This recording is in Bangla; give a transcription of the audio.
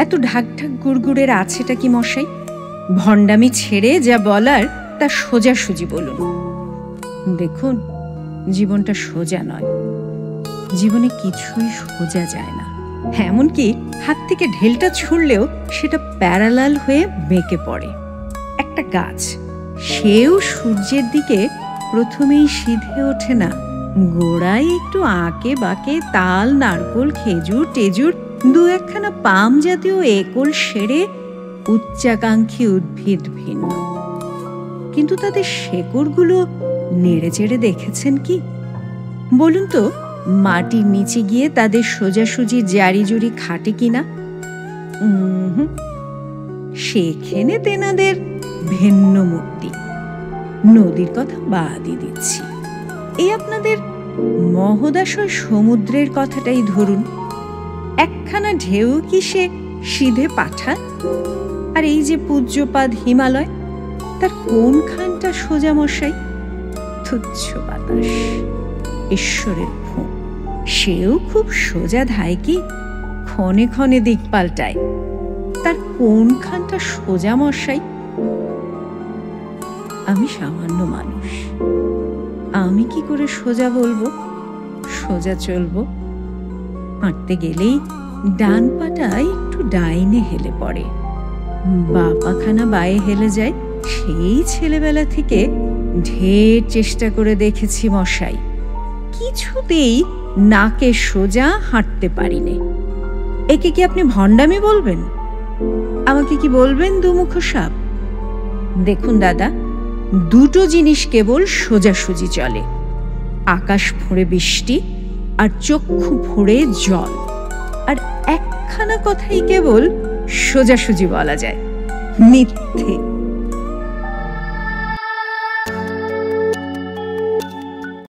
এত ঢাকঢাক গুড়গুড়ের আছেটা কি মশাই? ভণ্ডামি ছেড়ে যা বলার তা সোজাসুজি বলুন। দেখুন, জীবনটা সোজা নয়, জীবনে কিছুই সোজা যায় না। এমনকি হাত থেকে ঢেলটা ছুঁড়লেও সেটা প্যারালাল হয়ে বেঁকে পড়ে। একটা গাছ, সেও সূর্যের দিকে প্রথমেই সিধে ওঠে না, গোড়ায় একটু আঁকে বাঁকে তাল, নারকোল, খেজুর, টেজুর, দু একখানা পাম জাতীয় একল সেরে উচ্চাকাঙ্ক্ষী উদ্ভিদ ভিন্ন। কিন্তু তাদের শেকড়গুলো নেড়ে চেড়ে দেখেছেন কি? বলুন তো, মাটির নিচে গিয়ে তাদের সোজাসুজি জারি জুড়ি খাটে কিনা? সেখানে তেনাদের ভিন্ন মূর্তি। নদীর কথা বাদই দিচ্ছি, এই আপনাদের মহোদয় সমুদ্রের কথাটাই ধরুন। একখানা ঢেউ কি সে সিধে পাঠায়? আর এই যে পূজ্যপাদ হিমালয়, তার কোনখানটা সোজা মশাই? তুচ্ছ বাতাস, ঈশ্বরের ভূম, সেও খুব সোজা ধায় কি? ক্ষণে ক্ষণে দিক পাল্টায়, তার কোনখানটা সোজা মশাই? আমি সামান্য মানুষ, আমি কি করে সোজা বলবো, সোজা চলবো? হাঁটতে গেলেই ডান পাটা একটু ডাইনে হেলে পড়ে, বা পাখানা বায়ে হেলে যায়। সেই ছেলেবেলা থেকে ঢের চেষ্টা করে দেখেছি মশাই, কিছুতেই নাকে সোজা হাঁটতে পারিনে। একে কি আপনি ভণ্ডামি বলবেন? আমাকে কি বলবেন দুমুখ সাপ? দেখুন দাদা, দুটো জিনিস কেবল সোজাসুজি চলে, আকাশ ফুঁড়ে বৃষ্টি আর চক্ষু ফুঁড়ে জল। আর একখানা কথাই কেবল সোজাসুজি বলা যায়, মিথ্যে।